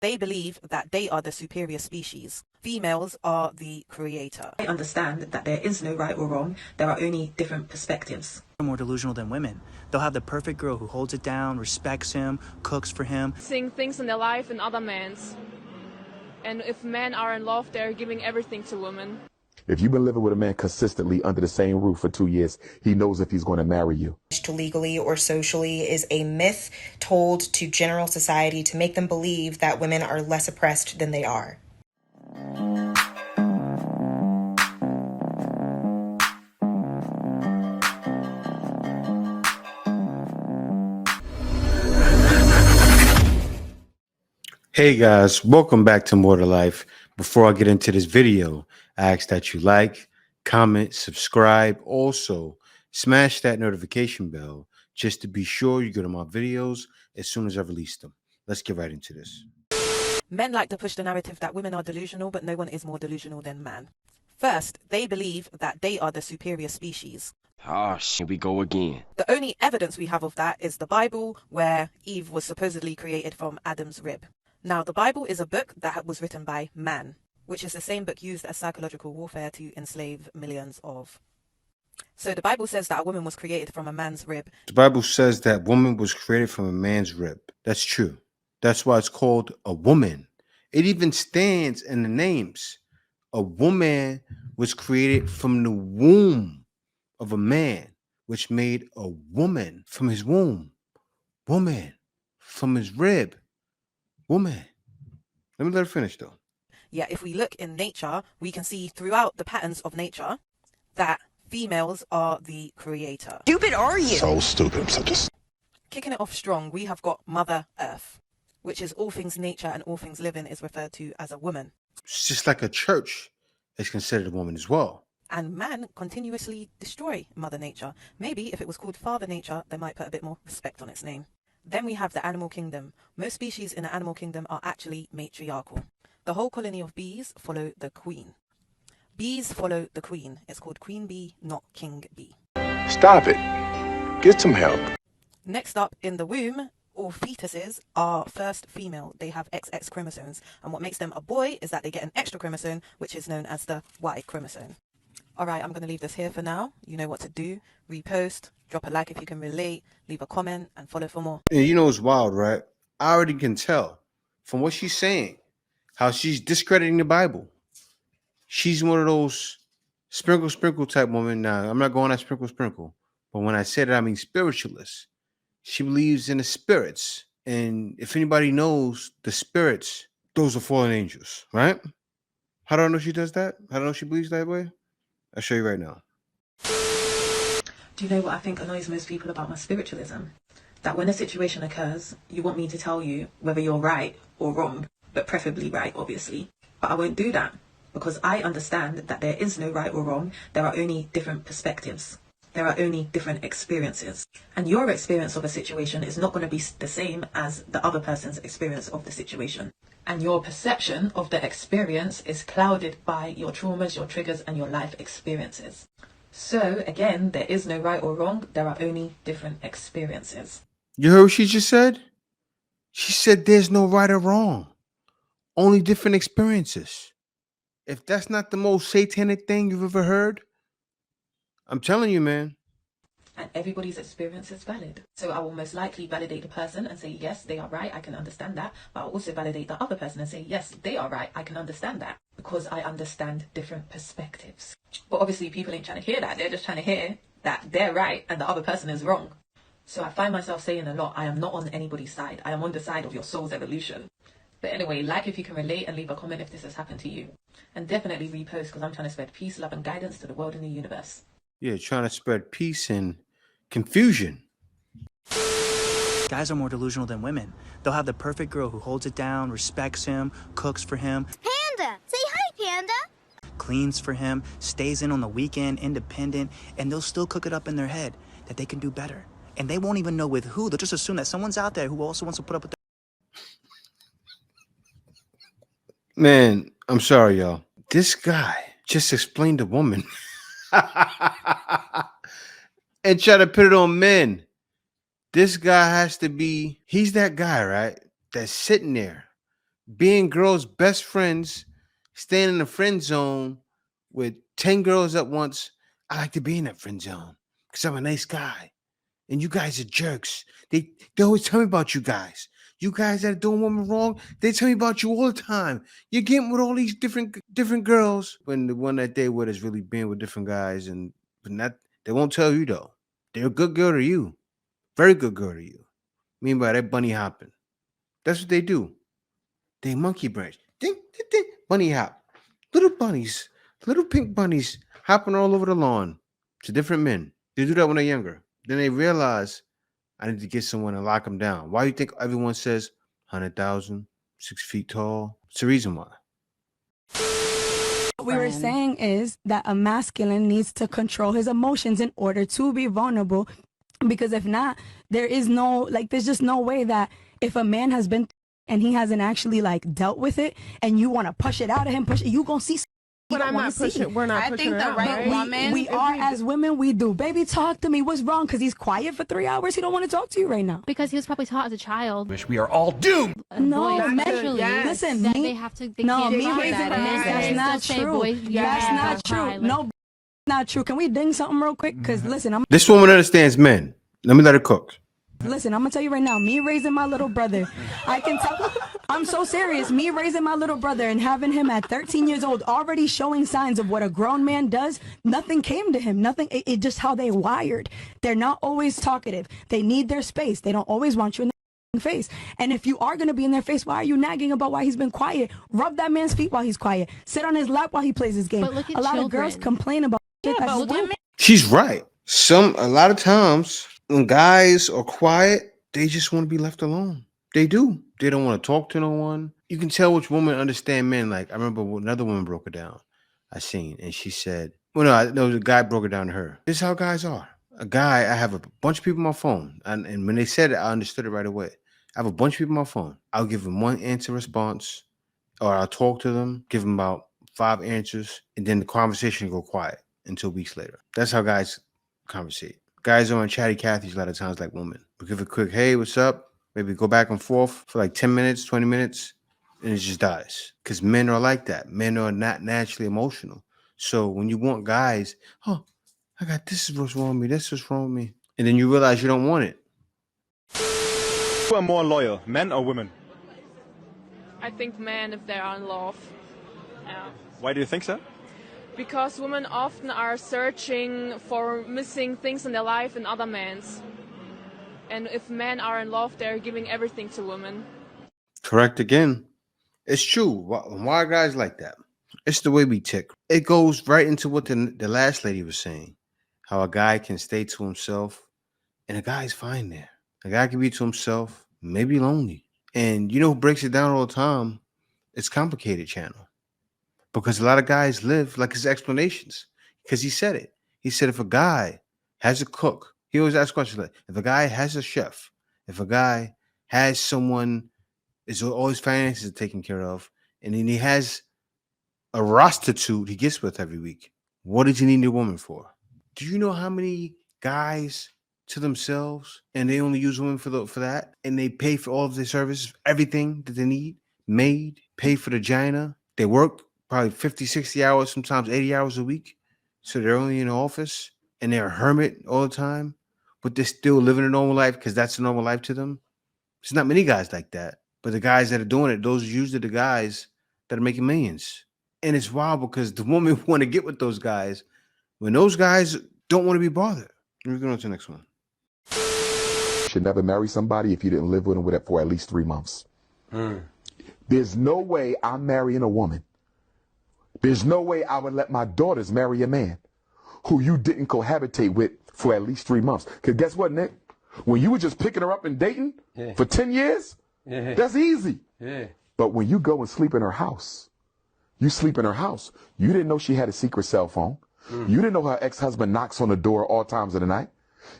They believe that they are the superior species. Females are the creator. I understand that there is no right or wrong. There are only different perspectives. More delusional than women. They'll have the perfect girl who holds it down, respects him, cooks for him. Seeing things in their life in other men's. And if men are in love, they're giving everything to women. If you've been living with a man consistently under the same roof for 2 years, he knows if he's going to marry you. To legally or socially is a myth told to general society to make them believe that women are less oppressed than they are. Hey guys, welcome back to More to Life. Before I get into this video, I ask that you like, comment, subscribe. Also, smash that notification bell just to be sure you get on my videos as soon as I release them. Let's get right into this. Men like to push the narrative that women are delusional, but no one is more delusional than man. First, they believe that they are the superior species. Ah, here we go again. The only evidence we have of that is the Bible, where Eve was supposedly created from Adam's rib. Now, the Bible is a book that was written by man, which is the same book used as psychological warfare to enslave millions of. So the Bible says that a woman was created from a man's rib. The Bible says that woman was created from a man's rib. That's true. That's why it's called a woman. It even stands in the names. A woman was created from the womb of a man, which made a woman from his womb. Woman from his rib. Woman. Let me let her finish though. Yeah, if we look in nature, we can see throughout the patterns of nature that females are the creator. Stupid are you? So stupid. So just Kicking it off strong, we have got Mother Earth, which is all things nature and all things living is referred to as a woman. It's just like a church is considered a woman as well. And man continuously destroy Mother Nature. Maybe if it was called Father Nature, they might put a bit more respect on its name. Then we have the animal kingdom. Most species in the animal kingdom are actually matriarchal. The whole colony of bees follow the queen. Bees follow the queen. It's called queen bee, not king bee. stop it. Get some help. Next up, in the womb, all fetuses are first female. They have XX chromosomes. And what makes them a boy is that they get an extra chromosome, which is known as the Y chromosome. All right, I'm going to leave this here for now. You know what to do. Repost, drop a like if you can relate, leave a comment, and follow for more. And you know what's wild, right? I already can tell from what she's saying how she's discrediting the Bible. She's one of those sprinkle type women. Now, I'm not going at sprinkle, but when I say that, I mean spiritualist. She believes in the spirits. And if anybody knows the spirits, those are fallen angels, right? How do I know she does that? How do I know she believes that way? I'll show you right now. Do you know what I think annoys most people about my spiritualism? That when a situation occurs, you want me to tell you whether you're right or wrong, but preferably right, obviously. But I won't do that because I understand that there is no right or wrong. There are only different perspectives. There are only different experiences. And your experience of a situation is not going to be the same as the other person's experience of the situation. And your perception of the experience is clouded by your traumas, your triggers, and your life experiences. So, again, there is no right or wrong. There are only different experiences. You heard what she just said? She said there's no right or wrong. Only different experiences. If that's not the most satanic thing you've ever heard, I'm telling you, man. And everybody's experience is valid. So I will most likely validate the person and say, yes, they are right, I can understand that. But I'll also validate the other person and say, yes, they are right, I can understand that. Because I understand different perspectives. But obviously people ain't trying to hear that. They're just trying to hear that they're right and the other person is wrong. So I find myself saying a lot, I am not on anybody's side. I am on the side of your soul's evolution. But anyway, like if you can relate and leave a comment if this has happened to you. And definitely repost because I'm trying to spread peace, love and guidance to the world and the universe. Yeah, trying to spread peace and confusion. Guys are more delusional than women. They'll have the perfect girl who holds it down, respects him, cooks for him. Panda! Say hi, Panda! Cleans for him, stays in on the weekend, independent, and they'll still cook it up in their head that they can do better. And they won't even know with who. They'll just assume that someone's out there who also wants to put up with Man, I'm sorry, y'all. This guy just explained a woman and try to put it on men. This guy has to be, he's that guy, right? That's sitting there being girls' best friends, staying in the friend zone with 10 girls at once. I like to be in that friend zone because I'm a nice guy. And you guys are jerks. They always tell me about you guys. You guys that are doing women wrong, they tell me about you all the time. You're getting with all these different girls. When the one that they with is really being with different guys, but not they won't tell you though. They're a good girl to you. Very good girl to you. Meanwhile, they're bunny hopping. That's what they do. They monkey branch. Ding, ding, ding. Bunny hop. Little bunnies, little pink bunnies hopping all over the lawn to different men. They do that when they're younger. Then they realize, I need to get someone and lock them down. Why do you think everyone says 100,000, 6 feet tall? It's the reason why. What we were saying is that a masculine needs to control his emotions in order to be vulnerable, because if not, there's just no way that if a man has been and he hasn't actually like dealt with it and you want to push it out of him, you gonna see. But I'm not pushing. We're not pushing. I think the right woman. We are as women. We do. Baby, talk to me. What's wrong? Because he's quiet for 3 hours. He don't want to talk to you right now. Because he was probably taught as a child. Wish we are all doomed. No, listen. They have to. They can't me raising that. That's not true. That's not true. No, not true. Can we ding something real quick? Because listen, This woman understands men. Let me let her cook. Listen, I'm gonna tell you right now, me raising my little brother, I can tell, I'm so serious, me raising my little brother and having him at 13 years old, already showing signs of what a grown man does, nothing came to him, nothing, it just how they wired. They're not always talkative. They need their space. They don't always want you in their face. And if you are gonna be in their face, why are you nagging about why he's been quiet? Rub that man's feet while he's quiet. Sit on his lap while he plays his game. But look at a lot of girls complain about shit that women. She's right. A lot of times when guys are quiet, they just want to be left alone. They do. They don't want to talk to no one. You can tell which women understand men. Like, I remember another woman broke it down. I seen, and she said, the guy broke it down to her. This is how guys are. A guy, I have a bunch of people on my phone. And when they said it, I understood it right away. I have a bunch of people on my phone. I'll give them one answer response, or I'll talk to them, give them about 5 answers, and then the conversation will go quiet until weeks later. That's how guys conversate. Guys are on chatty Cathy's a lot of times like women. We give a quick, hey, what's up? Maybe go back and forth for like 10 minutes, 20 minutes, and it just dies. Because men are like that. Men are not naturally emotional. So when you want guys, oh, I got this is what's wrong with me, this is wrong with me. And then you realize you don't want it. Who are more loyal, men or women? I think men if they are in love. Yeah. Why do you think so? Because women often are searching for missing things in their life in other men's. And if men are in love, they're giving everything to women. Correct again. It's true. Why are guys like that? It's the way we tick. It goes right into what the last lady was saying. How a guy can stay to himself, and a guy's fine there. A guy can be to himself, maybe lonely. And you know who breaks it down all the time? It's Complicated Channel. Because a lot of guys live like his explanations. Because he said it. He said if a guy has a cook, he always asks questions like, if a guy has a chef, if a guy has someone, is all his finances are taken care of, and then he has a prostitute he gets with every week, what does he need a woman for? Do you know how many guys to themselves and they only use women for that, and they pay for all of their services, everything that they need, maid, pay for the vagina, they work probably 50, 60 hours, sometimes 80 hours a week. So they're only in the office and they're a hermit all the time, but they're still living a normal life because that's a normal life to them. There's not many guys like that. But the guys that are doing it, those are usually the guys that are making millions. And it's wild because the women want to get with those guys when those guys don't want to be bothered. Let me go on to the next one. You should never marry somebody if you didn't live with them for at least 3 months. There's no way I'm marrying a woman. There's no way I would let my daughters marry a man who you didn't cohabitate with for at least 3 months. Because guess what, Nick? When you were just picking her up and dating for 10 years, that's easy. But when you go and sleep in her house, you sleep in her house. You didn't know she had a secret cell phone. You didn't know her ex-husband knocks on the door all times of the night.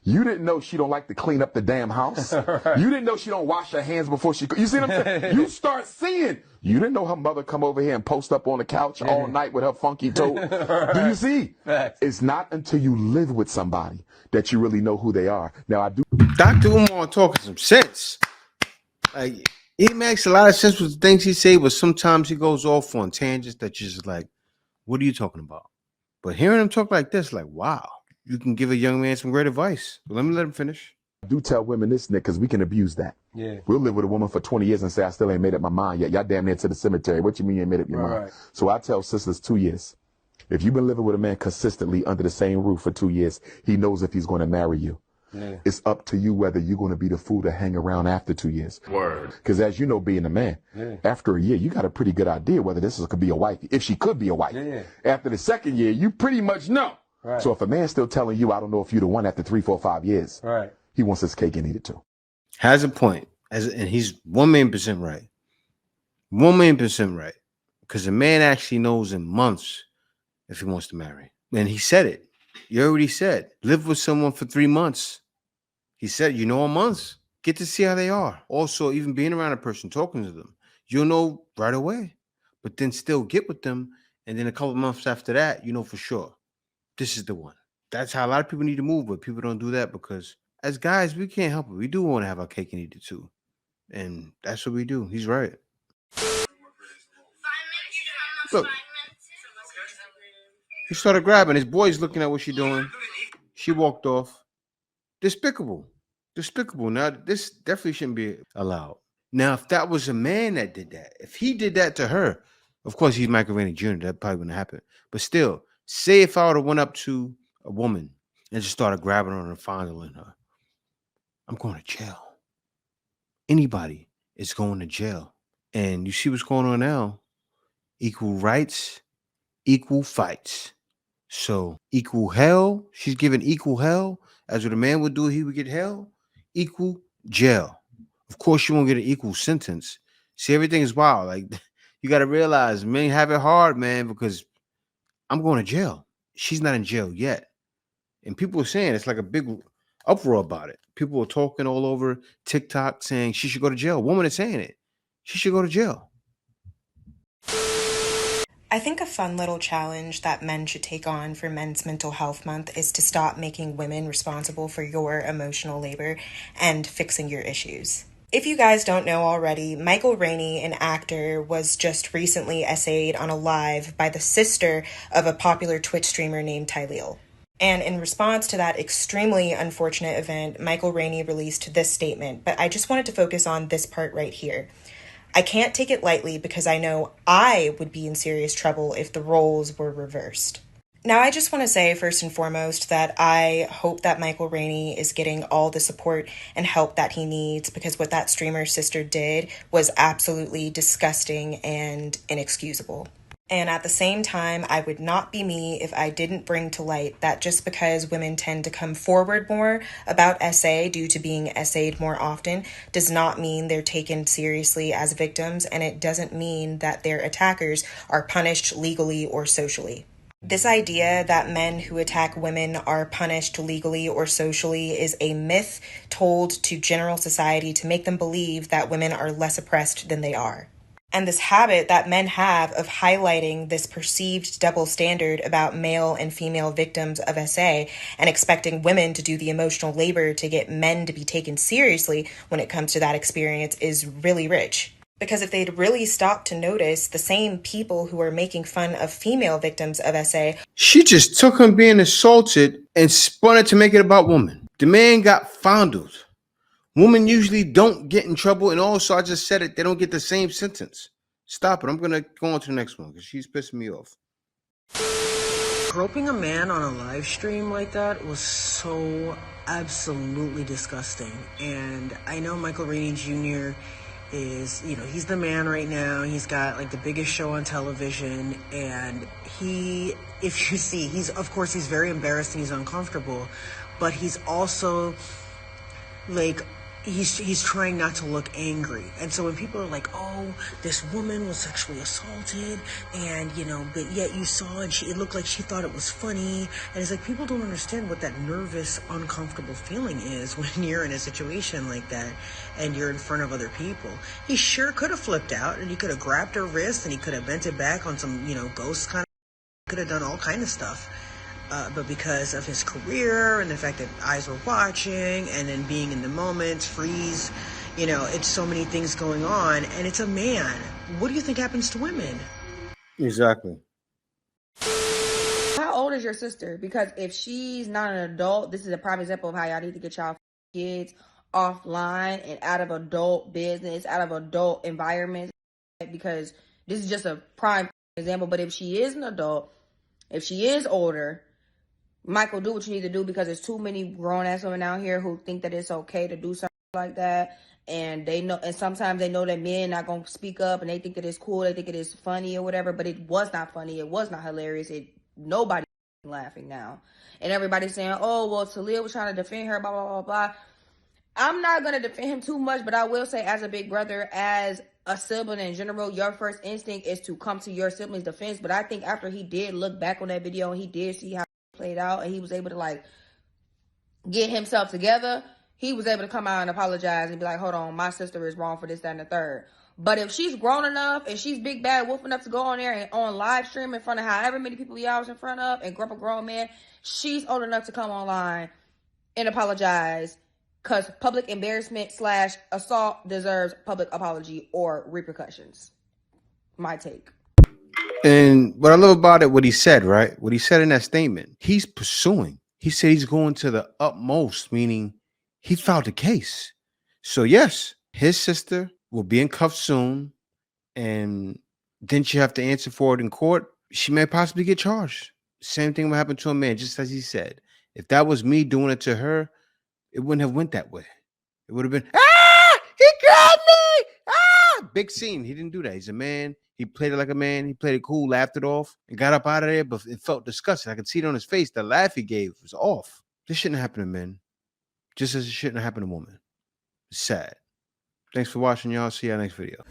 You didn't know she don't like to clean up the damn house. Right. You didn't know she don't wash her hands before she... You see what I'm saying? You start seeing. You didn't know her mother come over here and post up on the couch all night with her funky toe. Right. Do you see? Facts. It's not until you live with somebody that you really know who they are. Now, I do... Dr. Umar talking some sense. Like, It makes a lot of sense with the things he say, but sometimes he goes off on tangents that you're just like, what are you talking about? But hearing him talk like this, like, wow, you can give a young man some great advice. But let him finish. I do tell women this, Nick, because we can abuse that. Yeah. We'll live with a woman for 20 years and say, I still ain't made up my mind yet. Y'all damn near to the cemetery. What you mean you ain't made up your mind? Right. So I tell sisters 2 years. If you've been living with a man consistently under the same roof for 2 years, he knows if he's going to marry you. Yeah. It's up to you whether you're going to be the fool to hang around after 2 years. Word. Because as you know, being a man, after a year, you got a pretty good idea whether this could be a wife, if she could be a wife. After the second year, you pretty much know. Right. So if a man's still telling you, I don't know if you're the one after 3, 4, 5 years, right, he wants his cake and eat it too. Has a point, and he's 1,000,000% right. 1,000,000% right. Because a man actually knows in months if he wants to marry. And he said it. You already said, live with someone for 3 months. He said, in months, get to see how they are. Also, even being around a person, talking to them, you'll know right away. But then still get with them. And then a couple of months after that, you know for sure, this is the one. That's how a lot of people need to move. But people don't do that because as guys, we can't help it. We do want to have our cake and eat it too. And that's what we do. He's right. Look. He started grabbing. His boy's looking at what she's doing. She walked off. Despicable. Now, this definitely shouldn't be allowed. Now, if that was a man that did that, if he did that to her, of course, he's Michael Rainey Jr., that probably wouldn't happen. But still, say if I would have went up to a woman and just started grabbing her and fondling her, I'm going to jail. Anybody is going to jail. And you see what's going on now? Equal rights, equal fights. So equal hell, she's giving equal hell. As what a man would do, he would get hell. Equal jail. Of course, you won't get an equal sentence. See, everything is wild. Like, you got to realize men have it hard, man, because I'm going to jail. She's not in jail yet. And people are saying it's like a big uproar about it. People are talking all over TikTok saying she should go to jail. Woman is saying it. She should go to jail. I think a fun little challenge that men should take on for Men's Mental Health Month is to stop making women responsible for your emotional labor and fixing your issues. If you guys don't know already, Michael Rainey, an actor, was just recently essayed on a live by the sister of a popular Twitch streamer named Tyleel. And in response to that extremely unfortunate event, Michael Rainey released this statement, but I just wanted to focus on this part right here. I can't take it lightly because I know I would be in serious trouble if the roles were reversed. Now, I just want to say first and foremost that I hope that Michael Rainey is getting all the support and help that he needs, because what that streamer's sister did was absolutely disgusting and inexcusable. And at the same time, I would not be me if I didn't bring to light that just because women tend to come forward more about SA due to being essayed more often does not mean they're taken seriously as victims, and it doesn't mean that their attackers are punished legally or socially. This idea that men who attack women are punished legally or socially is a myth told to general society to make them believe that women are less oppressed than they are. And this habit that men have of highlighting this perceived double standard about male and female victims of SA and expecting women to do the emotional labor to get men to be taken seriously when it comes to that experience is really rich. Because if they'd really stopped to notice, the same people who are making fun of female victims of SA... She just took him being assaulted and spun it to make it about women. The man got fondled. Women usually don't get in trouble, and also, I just said it, they don't get the same sentence. Stop it. I'm going to go on to the next one because she's pissing me off. Groping a man on a live stream like that was so absolutely disgusting. And I know Michael Rainey Jr. is, he's the man right now. He's got like the biggest show on television. And if you see, he's very embarrassed and he's uncomfortable. But he's also like... He's trying not to look angry. And so when people are like, oh, this woman was sexually assaulted and, but yet you saw and it looked like she thought it was funny. And it's like, people don't understand what that nervous, uncomfortable feeling is when you're in a situation like that and you're in front of other people. He sure could have flipped out and he could have grabbed her wrist and he could have bent it back on some, ghost kind of, could have done all kind of stuff. But because of his career and the fact that eyes were watching and then being in the moment, freeze, You know, it's so many things going on, and it's a man. What do you think happens to women? Exactly. How old is your sister? Because if she's not an adult, this is a prime example of how y'all need to get y'all kids offline and out of adult business, out of adult environments, because this is just a prime example. But if she is an adult, if she is older, Michael, do what you need to do, because there's too many grown-ass women out here who think that it's okay to do something like that. And they know, and sometimes they know that men not gonna speak up, and they think that it's cool, they think it is funny or whatever, but it was not funny, it was not hilarious. Nobody laughing now. And everybody's saying, oh, well, Talia was trying to defend her, blah, blah, blah, blah. I'm not gonna defend him too much, but I will say, as a big brother, as a sibling in general, your first instinct is to come to your sibling's defense. But I think after he did look back on that video and he did see how it played out, and he was able to like get himself together, he was able to come out and apologize and be like, hold on, my sister is wrong for this, that, and the third. But if she's grown enough and she's big bad wolf enough to go on there and on live stream in front of however many people y'all was in front of and grab a grown man, she's old enough to come online and apologize, because public embarrassment / assault deserves public apology or repercussions. My take. And what I love about it, what he said, right? What he said in that statement, he's pursuing. He said he's going to the utmost, meaning he filed a case. So yes, his sister will be in cuffs soon, and then she have to answer for it in court. She may possibly get charged. Same thing will happen to a man, just as he said. If that was me doing it to her, it wouldn't have went that way. It would have been, he grabbed me, big scene. He didn't do that. He's a man. He played it like a man. He played it cool, laughed it off, and got up out of there, but it felt disgusting. I could see it on his face. The laugh he gave was off. This shouldn't happen to men, just as it shouldn't happen to women. It's sad. Thanks for watching, y'all. See y'all next video.